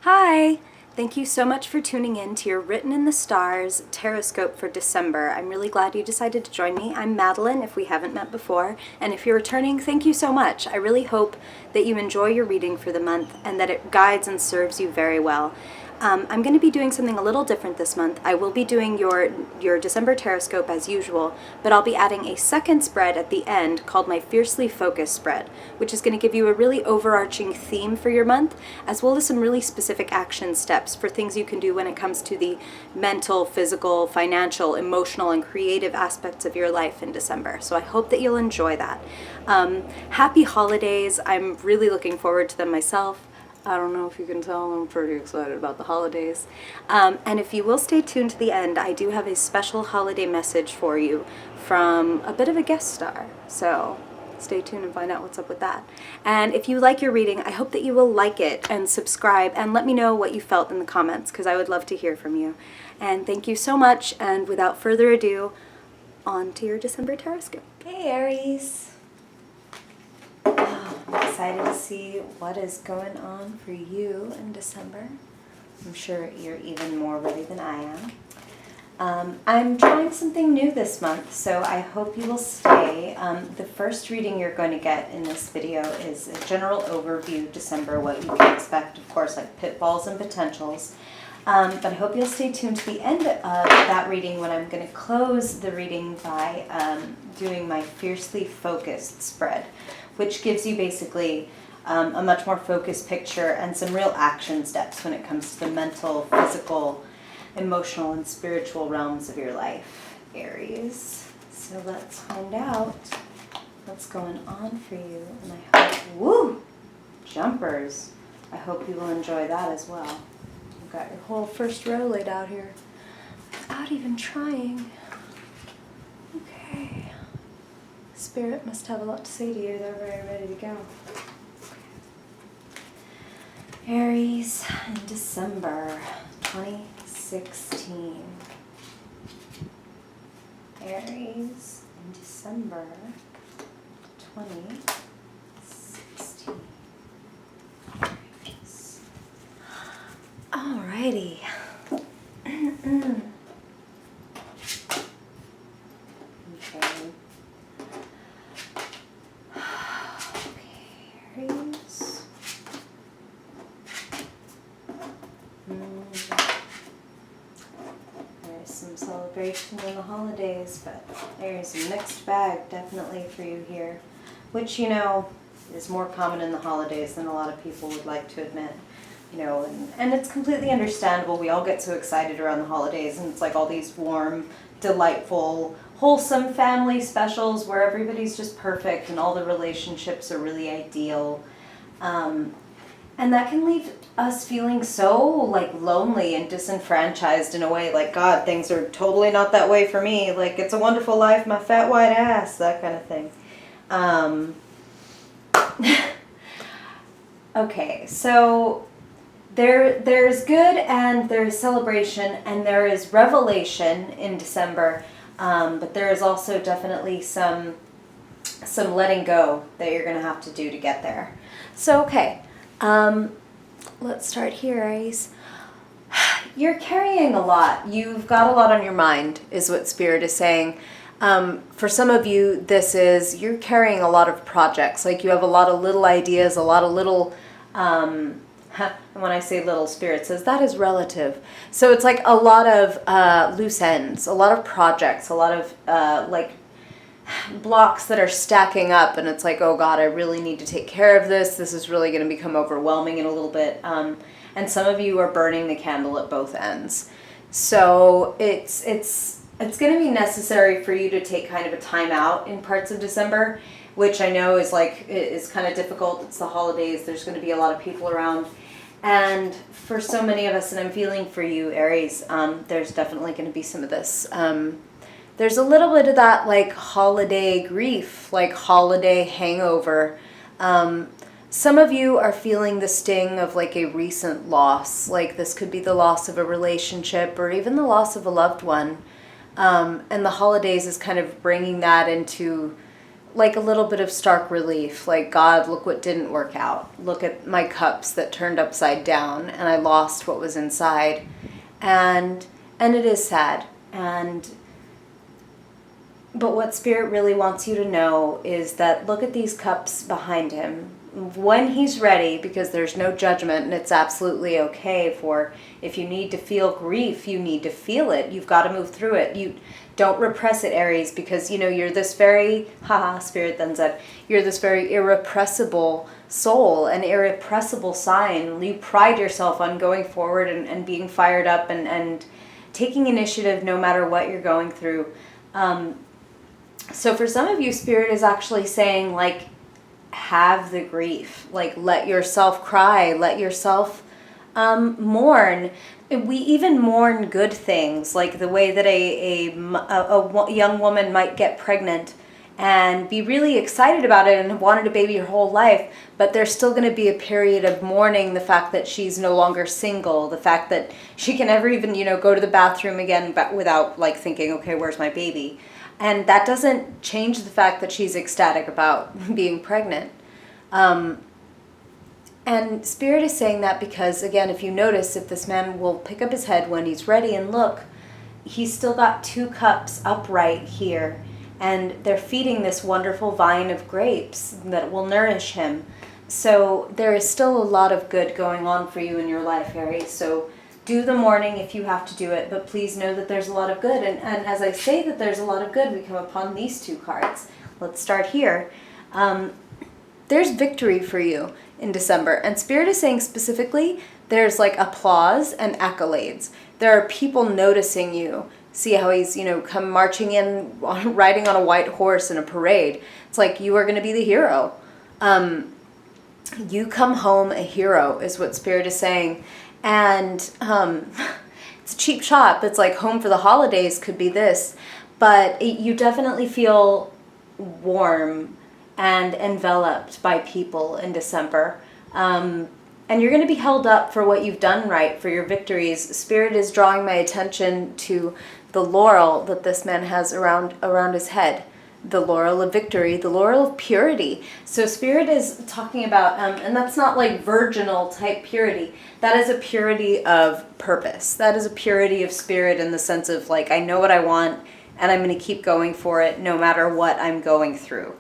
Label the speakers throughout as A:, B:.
A: Hi! Thank you so much for tuning in to your Written in the Stars Horoscope for December. I'm really glad you decided to join me. I'm Madeline, if we haven't met before, and if you're returning, thank you so much. I really hope that you enjoy your reading for the month and that it guides and serves you very well. I'm going to be doing something a little different this month. I will be doing your December Horoscope as usual, but I'll be adding a second spread at the end called my Fiercely Focused spread, which is going to give you a really overarching theme for your month, as well as some really specific action steps for things you can do when it comes to the mental, physical, financial, emotional, and creative aspects of your life in December. So I hope that you'll enjoy that. Happy holidays. I'm really looking forward to them myself. I don't know if you can tell, I'm pretty excited about the holidays. And if you will stay tuned to the end, I do have a special holiday message for you from a bit of a guest star. So stay tuned and find out what's up with that. And if you like your reading, I hope that you will like it and subscribe and let me know what you felt in the comments, because I would love to hear from you. And thank you so much, and without further ado, on to your December Horoscope. Hey Aries! I'm excited to see what is going on for you in December. I'm sure you're even more ready than I am. I'm trying something new this month, so I hope you will stay. The first reading you're going to get in this video is a general overview of December, what you can expect, of course, like pitfalls and potentials. But I hope you'll stay tuned to the end of that reading, when I'm going to close the reading by doing my Fiercely Focused spread, which gives you basically a much more focused picture and some real action steps when it comes to the mental, physical, emotional, and spiritual realms of your life, Aries. So let's find out what's going on for you. And I hope, woo, jumpers. I hope you will enjoy that as well. You've got your whole first row laid out here without even trying. Okay. Spirit must have a lot to say to you. They're very ready to go. Aries in December 2016. Aries in December 2016. Aries. Alrighty. Aries. There's some celebration in the holidays, but there's a mixed bag definitely for you here, which, you know, is more common in the holidays than a lot of people would like to admit. You know, and it's completely understandable. We all get so excited around the holidays, and it's like all these warm, delightful, wholesome family specials where everybody's just perfect and all the relationships are really ideal. And that can leave us feeling so like lonely and disenfranchised in a way, like, God, things are totally not that way for me. Like, it's a wonderful life, my fat white ass, that kind of thing. Okay, so there's good and there's celebration and there is revelation in December, but there is also definitely some letting go that you're going to have to do to get there. So, okay, let's start here, Aries. You're carrying a lot. You've got a lot on your mind, is what Spirit is saying. For some of you, this is, you're carrying a lot of projects. Like, you have a lot of little ideas, a lot of little, and when I say little, Spirit says that is relative. So it's like a lot of loose ends, a lot of projects, a lot of like blocks that are stacking up, and it's like, oh God, I really need to take care of this. This is really going to become overwhelming in a little bit. And some of you are burning the candle at both ends. So it's going to be necessary for you to take kind of a time out in parts of December, which I know is kind of difficult. It's the holidays. There's going to be a lot of people around. And for so many of us, and I'm feeling for you, Aries, there's definitely going to be some of this. There's a little bit of that, like, holiday grief, like holiday hangover. Some of you are feeling the sting of like a recent loss. Like, this could be the loss of a relationship or even the loss of a loved one. And the holidays is kind of bringing that into like a little bit of stark relief, like, God, look what didn't work out. Look at my cups that turned upside down, and I lost what was inside. And it is sad. But what Spirit really wants you to know is that look at these cups behind him. When he's ready, because there's no judgment, and it's absolutely okay for, if you need to feel grief, you need to feel it. You've got to move through it. You don't repress it, Aries, because, you're this very, Spirit then said, you're this very irrepressible soul, an irrepressible sign. You pride yourself on going forward and being fired up and taking initiative no matter what you're going through. So for some of you, Spirit is actually saying, like, have the grief, like, let yourself cry, let yourself mourn. We even mourn good things, like the way that a young woman might get pregnant and be really excited about it and have wanted a baby her whole life, but there's still going to be a period of mourning the fact that she's no longer single, the fact that she can never even, go to the bathroom again without, like, thinking, okay, where's my baby? And that doesn't change the fact that she's ecstatic about being pregnant. And Spirit is saying that because, again, if you notice, if this man will pick up his head when he's ready and look, he's still got 2 cups upright here. And they're feeding this wonderful vine of grapes that will nourish him. So there is still a lot of good going on for you in your life, Aries. So do the mourning if you have to do it, but please know that there's a lot of good. And as I say that there's a lot of good, we come upon these 2 cards. Let's start here. There's victory for you in December. And Spirit is saying specifically, there's like applause and accolades. There are people noticing you. See how he's, come marching in, riding on a white horse in a parade. It's like you are going to be the hero. You come home a hero is what Spirit is saying. And it's a cheap shot. It's like home for the holidays could be this. But you definitely feel warm and enveloped by people in December. And you're going to be held up for what you've done right, for your victories. Spirit is drawing my attention to the laurel that this man has around his head. The laurel of victory, the laurel of purity. So Spirit is talking about, and that's not like virginal type purity. That is a purity of purpose. That is a purity of spirit in the sense of, like, I know what I want and I'm going to keep going for it no matter what I'm going through.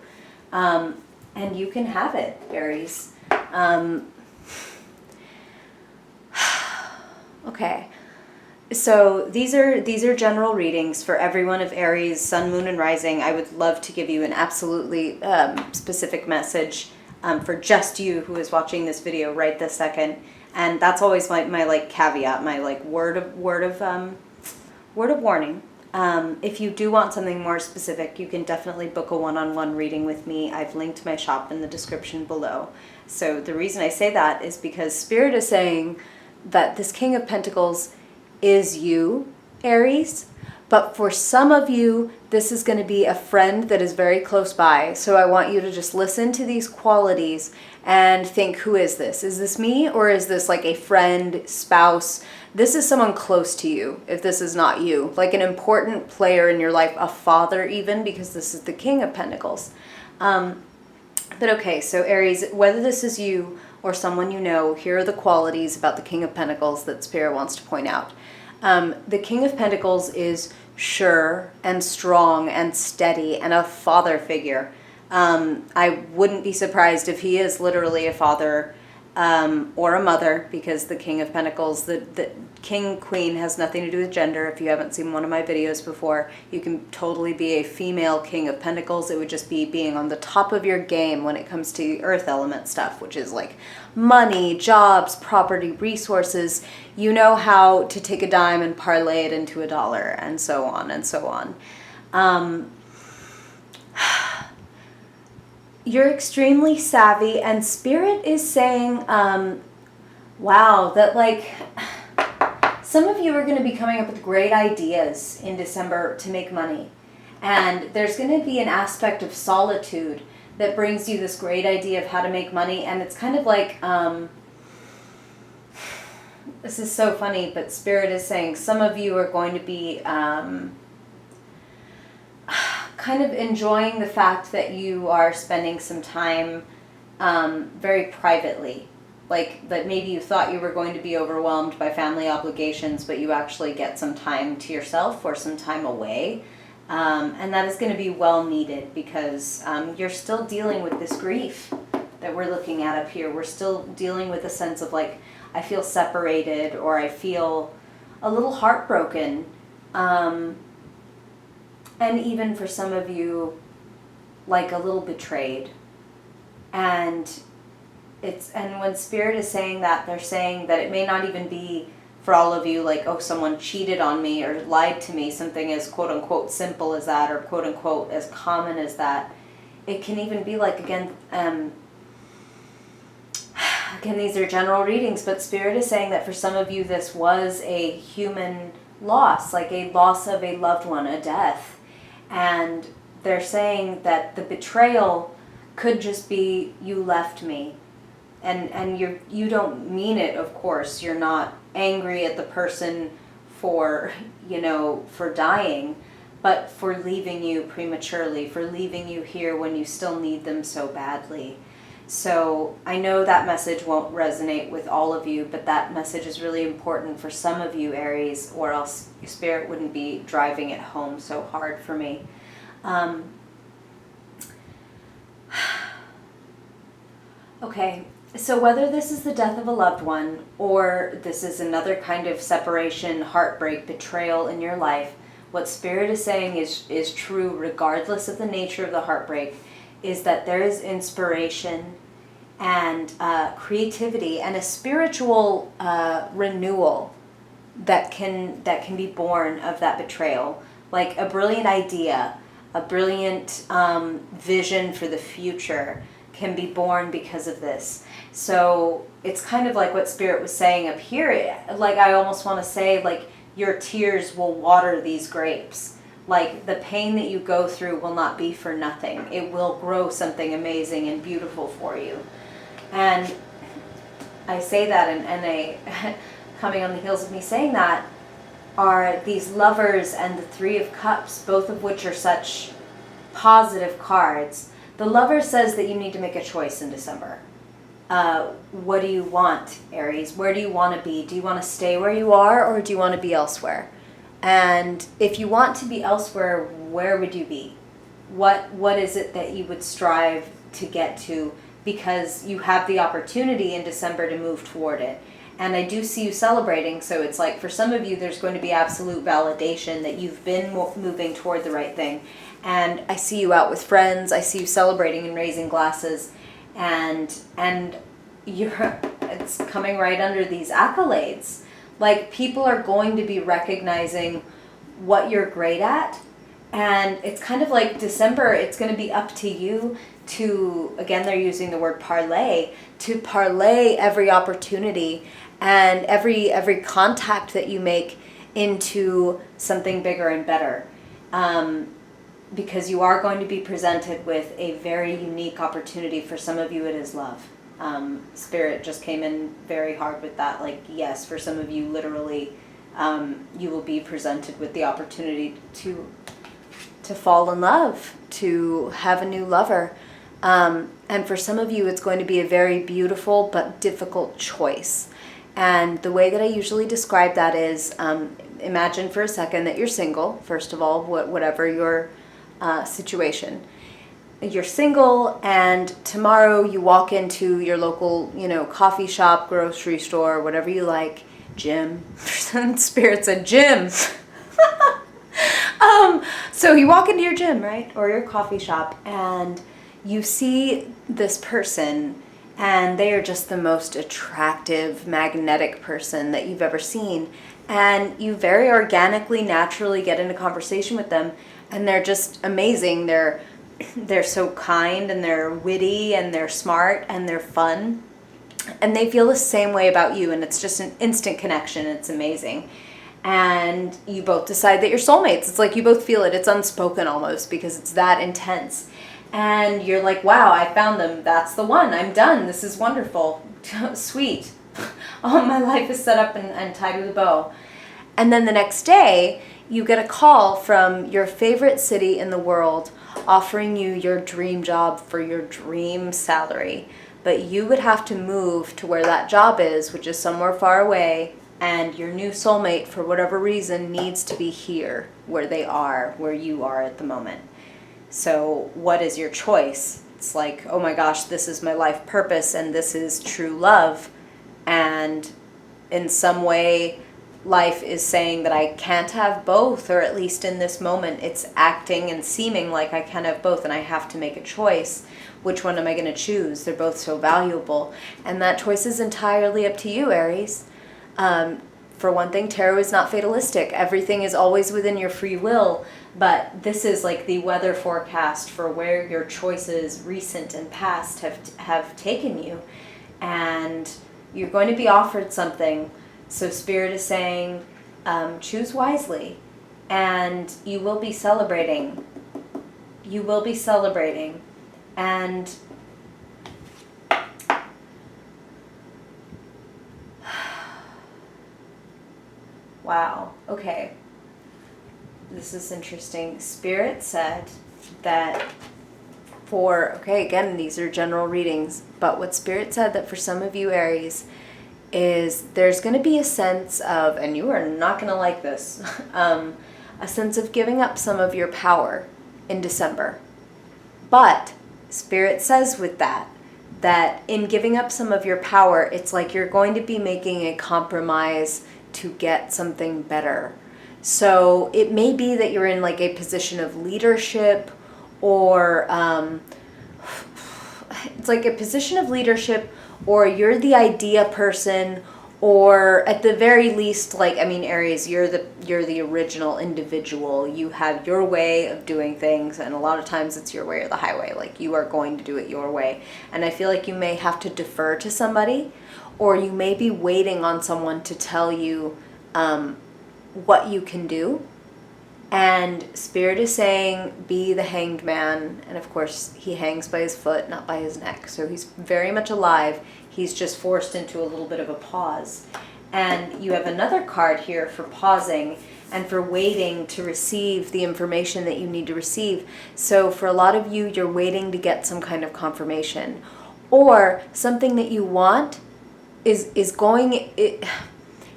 A: And you can have it, Aries. Okay. So these are general readings for everyone of Aries, Sun, Moon, and Rising. I would love to give you an absolutely specific message for just you who is watching this video right this second. And that's always my like caveat, my like word of warning. If you do want something more specific, you can definitely book a one-on-one reading with me. I've linked my shop in the description below. So the reason I say that is because Spirit is saying that this King of Pentacles is you, Aries, but for some of you, this is going to be a friend that is very close by. So I want you to just listen to these qualities and think, who is this? Is this me, or is this like a friend, spouse? This is someone close to you, if this is not you, like an important player in your life, a father even, because this is the King of Pentacles. But okay, so Aries, whether this is you or someone you know, here are the qualities about the King of Pentacles that Spirit wants to point out. The King of Pentacles is sure and strong and steady and a father figure. I wouldn't be surprised if he is literally a father or a mother, because the King of Pentacles, the King, Queen has nothing to do with gender. If you haven't seen one of my videos before, you can totally be a female King of Pentacles. It would just be being on the top of your game when it comes to earth element stuff, which is like money, jobs, property, resources. You know how to take a dime and parlay it into $1, and so on and so on. You're extremely savvy, and Spirit is saying, wow, that like some of you are going to be coming up with great ideas in December to make money. And there's going to be an aspect of solitude that brings you this great idea of how to make money. And it's kind of like, this is so funny, but Spirit is saying some of you are going to be kind of enjoying the fact that you are spending some time very privately. Like that maybe you thought you were going to be overwhelmed by family obligations, but you actually get some time to yourself or some time away. And that is going to be well needed because you're still dealing with this grief that we're looking at up here. We're still dealing with a sense of like, I feel separated or I feel a little heartbroken. And even for some of you, like a little betrayed. And when Spirit is saying that, they're saying that it may not even be for all of you like, oh, someone cheated on me or lied to me, something as quote unquote simple as that or quote unquote as common as that. It can even be like, again, these are general readings, but Spirit is saying that for some of you this was a human loss, like a loss of a loved one, a death. And they're saying that the betrayal could just be, you left me. And you don't mean it, of course. You're not angry at the person for dying, but for leaving you prematurely, for leaving you here when you still need them so badly. So I know that message won't resonate with all of you, but that message is really important for some of you, Aries, or else Spirit wouldn't be driving it home so hard for me. Okay, so whether this is the death of a loved one or this is another kind of separation, heartbreak, betrayal in your life, what Spirit is saying is true regardless of the nature of the heartbreak, is that there is inspiration and creativity and a spiritual renewal that can be born of that betrayal. Like a brilliant idea, a brilliant vision for the future can be born because of this. So it's kind of like what Spirit was saying up here. Like I almost want to say, like, your tears will water these grapes. Like the pain that you go through will not be for nothing. It will grow something amazing and beautiful for you. And I say that, and coming on the heels of me saying that are these Lovers and the Three of Cups, both of which are such positive cards. The Lover says that you need to make a choice in December. What do you want, Aries? Where do you want to be? Do you want to stay where you are, or do you want to be elsewhere? And if you want to be elsewhere, where would you be? What is it that you would strive to get to? Because you have the opportunity in December to move toward it. And I do see you celebrating, so it's like for some of you there's going to be absolute validation that you've been moving toward the right thing. And I see you out with friends, I see you celebrating and raising glasses, and it's coming right under these accolades. Like people are going to be recognizing what you're great at, and it's kind of like December, it's going to be up to you to, again, they're using the word parlay, to parlay every opportunity and every contact that you make into something bigger and better. Because you are going to be presented with a very unique opportunity. For some of you, it is love. Spirit just came in very hard with that. Like, yes, for some of you, literally, you will be presented with the opportunity to fall in love, to have a new lover. And for some of you, it's going to be a very beautiful but difficult choice. And the way that I usually describe that is, imagine for a second that you're single, first of all, whatever your situation. You're single, and tomorrow you walk into your local, coffee shop, grocery store, whatever you like, gym. Spirit said gym. So you walk into your gym, right? Or your coffee shop, and you see this person, and they are just the most attractive, magnetic person that you've ever seen. And you very organically, naturally get into conversation with them, and they're just amazing. They're so kind, and they're witty, and they're smart, and they're fun. And they feel the same way about you, and it's just an instant connection. It's amazing. And you both decide that you're soulmates. It's like you both feel it. It's unspoken almost because it's that intense. And you're like, wow, I found them. That's the one. I'm done. This is wonderful. Sweet. Oh, my life is set up and tied with a bow. And then the next day, you get a call from your favorite city in the world offering you your dream job for your dream salary. But you would have to move to where that job is, which is somewhere far away, and your new soulmate, for whatever reason, needs to be here, where they are, where you are at the moment. So what is your choice? It's like, oh my gosh, this is my life purpose, and this is true love. And in some way, life is saying that I can't have both, or at least in this moment, it's acting and seeming like I can have both, and I have to make a choice. Which one am I going to choose? They're both so valuable. And that choice is entirely up to you, Aries. For one thing, tarot is not fatalistic. Everything is always within your free will. But this is like the weather forecast for where your choices, recent and past, have taken you. And you're going to be offered something. So Spirit is saying, choose wisely. And you will be celebrating. You will be celebrating. And wow, okay. This is interesting. Spirit said that okay, again, these are general readings, but what Spirit said that for some of you Aries is there's going to be a sense of, and you are not going to like this, a sense of giving up some of your power in December. But Spirit says with that in giving up some of your power, it's like you're going to be making a compromise to get something better. So it may be that you're in like a position of leadership, or it's like a position of leadership, or you're the idea person, or at the very least, like, I mean, Aries, you're the original individual. You have your way of doing things, and a lot of times it's your way or the highway. Like, you are going to do it your way. And I feel like you may have to defer to somebody, or you may be waiting on someone to tell you what you can do. And Spirit is saying, be the hanged man. And of course, he hangs by his foot, not by his neck. So he's very much alive. He's just forced into a little bit of a pause. And you have another card here for pausing and for waiting to receive the information that you need to receive. So for a lot of you, you're waiting to get some kind of confirmation. Or something that you want is going,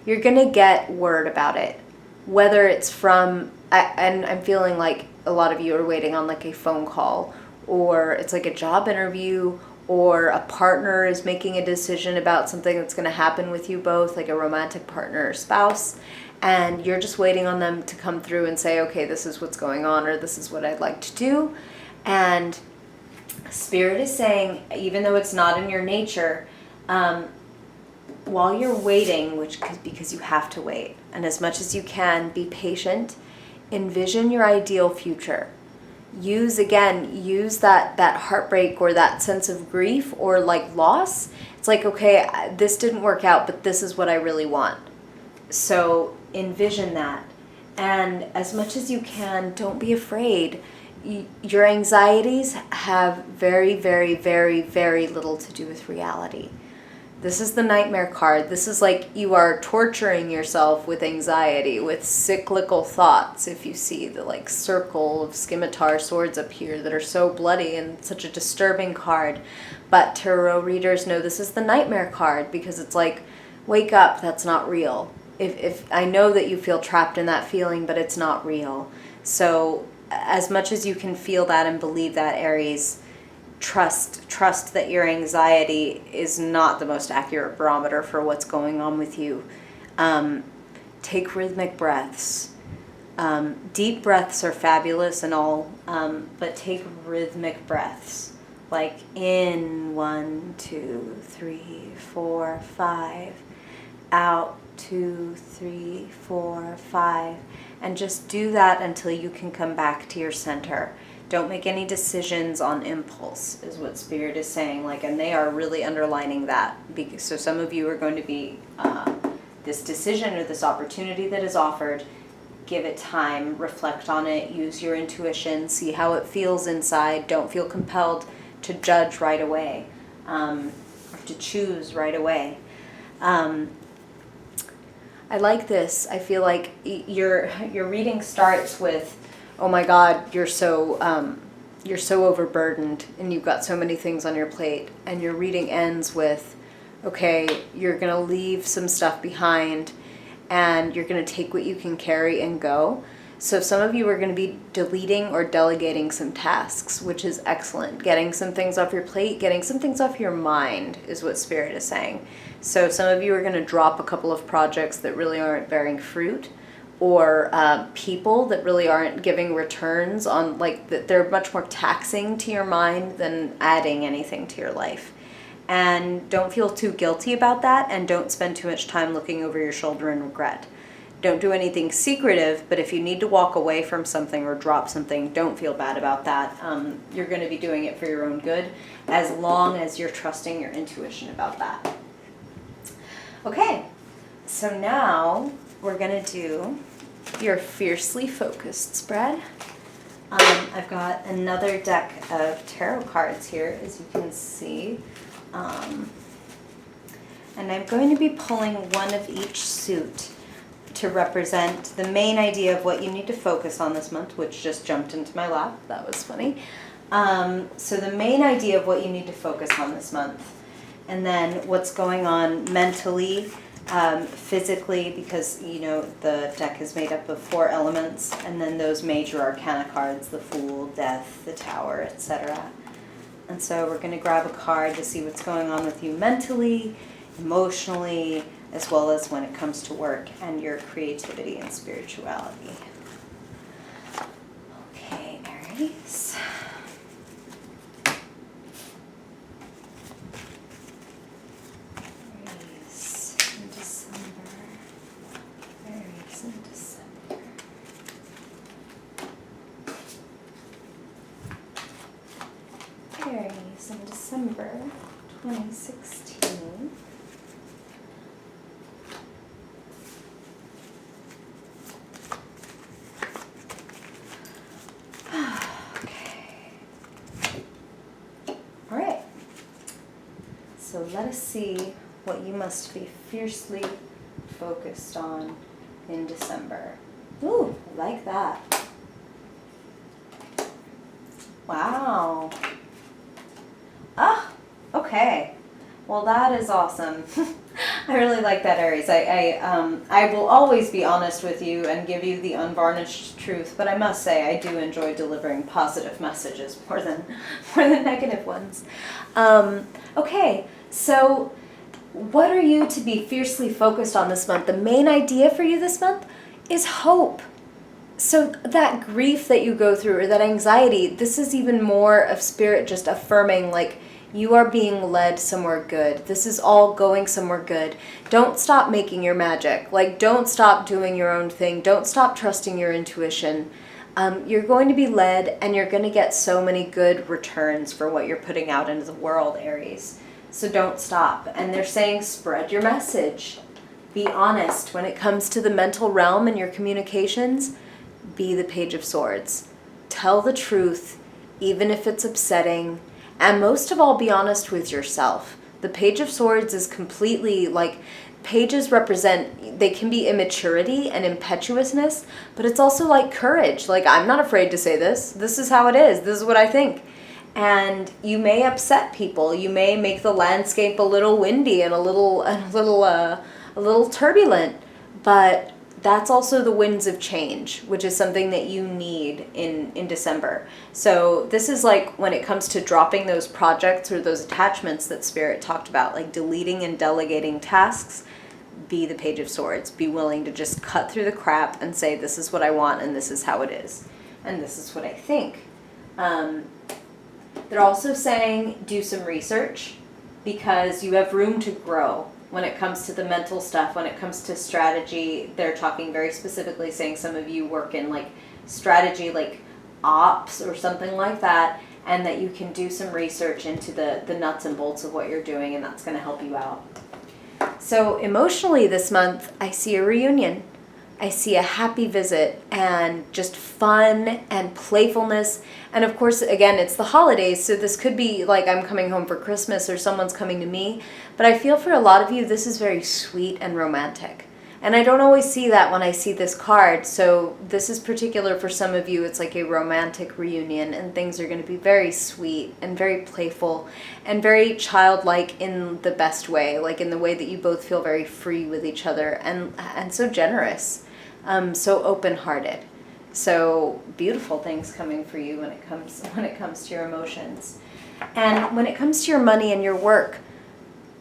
A: you're going to get word about it. Whether it's from, and I'm feeling like a lot of you are waiting on like a phone call, or it's like a job interview, or a partner is making a decision about something that's going to happen with you both, like a romantic partner or spouse, and you're just waiting on them to come through and say, okay, this is what's going on, or this is what I'd like to do. And Spirit is saying, even though it's not in your nature, while you're waiting, because you have to wait, and as much as you can, be patient, envision your ideal future. Use that heartbreak or that sense of grief or like loss. It's like, okay, this didn't work out, but this is what I really want. So envision that. And as much as you can, don't be afraid. Your anxieties have very, very, very, very little to do with reality. This is the nightmare card. This is like you are torturing yourself with anxiety, with cyclical thoughts. If you see the like circle of scimitar swords up here that are so bloody and such a disturbing card. But tarot readers know this is the nightmare card because it's like, wake up, that's not real. If I know that you feel trapped in that feeling, but it's not real. So as much as you can feel that and believe that, Aries, trust that your anxiety is not the most accurate barometer for what's going on with you. Take rhythmic breaths. Deep breaths are fabulous and all, but take rhythmic breaths. Like in 1, 2, 3, 4, 5. Out 2, 3, 4, 5. And just do that until you can come back to your center. Don't make any decisions on impulse, is what Spirit is saying. Like, and they are really underlining that. So some of you are going to be this decision or this opportunity that is offered. Give it time, reflect on it, use your intuition, see how it feels inside. Don't feel compelled to judge right away, or to choose right away. I like this. I feel like your reading starts with, oh my God, you're so overburdened and you've got so many things on your plate. And your reading ends with, okay, you're going to leave some stuff behind and you're going to take what you can carry and go. So some of you are going to be deleting or delegating some tasks, which is excellent. Getting some things off your plate, getting some things off your mind is what Spirit is saying. So some of you are going to drop a couple of projects that really aren't bearing fruit, or people that really aren't giving returns on, like, that they're much more taxing to your mind than adding anything to your life. And don't feel too guilty about that, and don't spend too much time looking over your shoulder in regret. Don't do anything secretive, but if you need to walk away from something or drop something, don't feel bad about that. You're going to be doing it for your own good, as long as you're trusting your intuition about that. Okay, so now we're going to do your Fiercely Focused spread. I've got another deck of tarot cards here, as you can see. And I'm going to be pulling one of each suit to represent the main idea of what you need to focus on this month, which just jumped into my lap. That was funny. So the main idea of what you need to focus on this month, and then what's going on mentally, physically, because, you know, the deck is made up of 4 elements, and then those major arcana cards, the Fool, Death, the Tower, etc. And so we're going to grab a card to see what's going on with you mentally, emotionally, as well as when it comes to work and your creativity and spirituality. Okay, Aries. Aries in December. Aries in December. Aries in December 2016. So let us see what you must be fiercely focused on in December. Ooh, I like that. Wow. Ah, okay. Well, that is awesome. I really like that, Aries. I will always be honest with you and give you the unvarnished truth, but I must say I do enjoy delivering positive messages more than negative ones. Okay, so what are you to be fiercely focused on this month? The main idea for you this month is hope. So that grief that you go through, or that anxiety, this is even more of Spirit just affirming, like, you are being led somewhere good. This is all going somewhere good. Don't stop making your magic. Like, don't stop doing your own thing. Don't stop trusting your intuition. You're going to be led, and you're going to get so many good returns for what you're putting out into the world, Aries. So don't stop. And they're saying spread your message. Be honest. When it comes to the mental realm and your communications, be the Page of Swords. Tell the truth, even if it's upsetting. And most of all, be honest with yourself. The Page of Swords is completely, like, pages represent, they can be immaturity and impetuousness, but it's also like courage. Like, I'm not afraid to say this. This is how it is. This is what I think. And you may upset people. You may make the landscape a little windy and a little turbulent, but that's also the winds of change, which is something that you need in December. So this is like when it comes to dropping those projects or those attachments that Spirit talked about, like deleting and delegating tasks, be the Page of Swords. Be willing to just cut through the crap and say, this is what I want and this is how it is. And this is what I think. They're also saying do some research, because you have room to grow. When it comes to the mental stuff, when it comes to strategy, they're talking very specifically, saying some of you work in like strategy, like ops or something like that, and that you can do some research into the nuts and bolts of what you're doing, and that's going to help you out. So emotionally this month, I see a reunion. I see a happy visit and just fun and playfulness. And of course, again, it's the holidays, so this could be like I'm coming home for Christmas or someone's coming to me. But I feel for a lot of you, this is very sweet and romantic. And I don't always see that when I see this card. So this is particular for some of you. It's like a romantic reunion, and things are going to be very sweet and very playful and very childlike in the best way, like in the way that you both feel very free with each other and so generous, so open-hearted. So beautiful things coming for you when it comes to your emotions. And when it comes to your money and your work,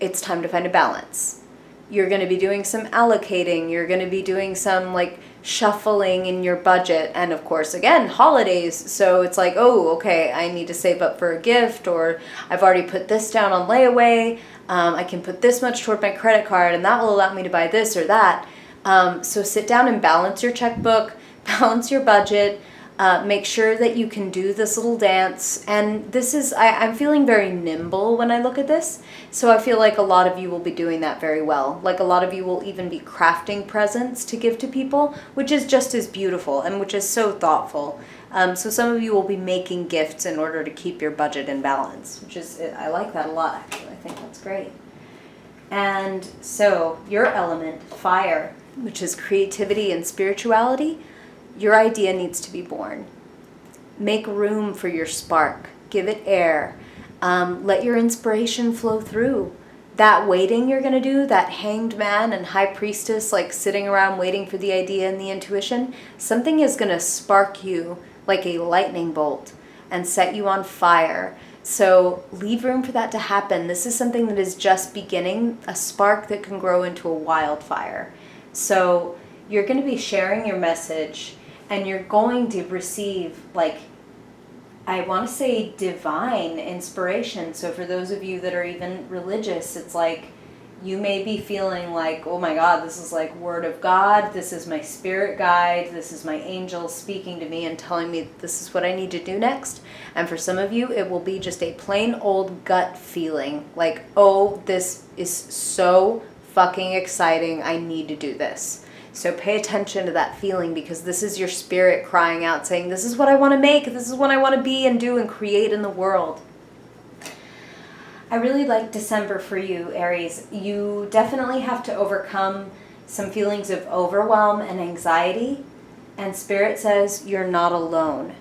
A: it's time to find a balance. You're going to be doing some allocating. You're going to be doing some like shuffling in your budget. And of course, again, holidays. So it's like, oh, okay, I need to save up for a gift, or I've already put this down on layaway. I can put this much toward my credit card, and that will allow me to buy this or that. So sit down and balance your checkbook, balance your budget. Make sure that you can do this little dance. And this is, I'm feeling very nimble when I look at this. So I feel like a lot of you will be doing that very well. Like a lot of you will even be crafting presents to give to people, which is just as beautiful and which is so thoughtful. So some of you will be making gifts in order to keep your budget in balance, which is, I like that a lot, actually. I think that's great. And so your element, fire, which is creativity and spirituality, your idea needs to be born. Make room for your spark. Give it air. Let your inspiration flow through. That waiting you're going to do, that hanged man and high priestess, like sitting around waiting for the idea and the intuition, something is going to spark you like a lightning bolt and set you on fire. So leave room for that to happen. This is something that is just beginning, a spark that can grow into a wildfire. So you're going to be sharing your message, and you're going to receive, like, I want to say divine inspiration. So for those of you that are even religious, it's like you may be feeling like, oh my God, this is like word of God. This is my spirit guide. This is my angel speaking to me and telling me this is what I need to do next. And for some of you, it will be just a plain old gut feeling like, oh, this is so fucking exciting. I need to do this. So pay attention to that feeling, because this is your spirit crying out, saying, this is what I want to make. This is what I want to be and do and create in the world. I really like December for you, Aries. You definitely have to overcome some feelings of overwhelm and anxiety. And Spirit says you're not alone.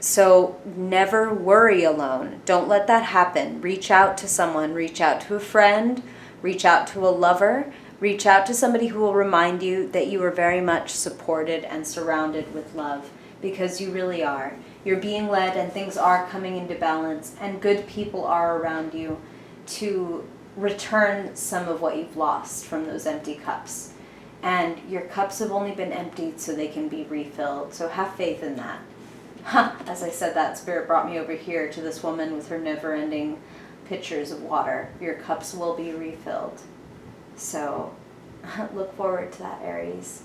A: So never worry alone. Don't let that happen. Reach out to someone. Reach out to a friend. Reach out to a lover. Reach out to somebody who will remind you that you are very much supported and surrounded with love, because you really are. You're being led and things are coming into balance, and good people are around you to return some of what you've lost from those empty cups. And your cups have only been emptied so they can be refilled. So have faith in that. As I said that, Spirit brought me over here to this woman with her never-ending pitchers of water. Your cups will be refilled. So look forward to that, Aries.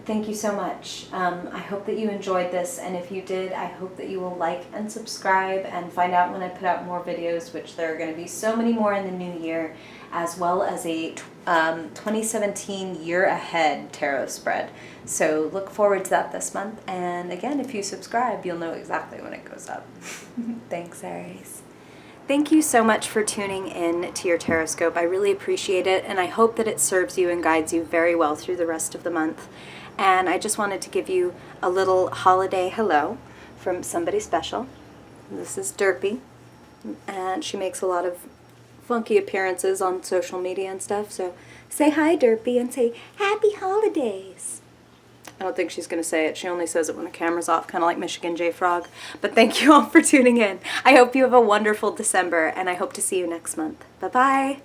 A: Thank you so much. I hope that you enjoyed this, and if you did, I hope that you will like and subscribe and find out when I put out more videos, which there are going to be so many more in the new year, as well as a 2017 year ahead tarot spread. So look forward to that this month, and again, if you subscribe, you'll know exactly when it goes up. Thanks, Aries. Thank you so much for tuning in to your Taroscope. I really appreciate it, and I hope that it serves you and guides you very well through the rest of the month. And I just wanted to give you a little holiday hello from somebody special. This is Derpy, and she makes a lot of funky appearances on social media and stuff, so say hi, Derpy, and say happy holidays. I don't think she's going to say it. She only says it when the camera's off, kind of like Michigan J. Frog. But thank you all for tuning in. I hope you have a wonderful December, and I hope to see you next month. Bye-bye.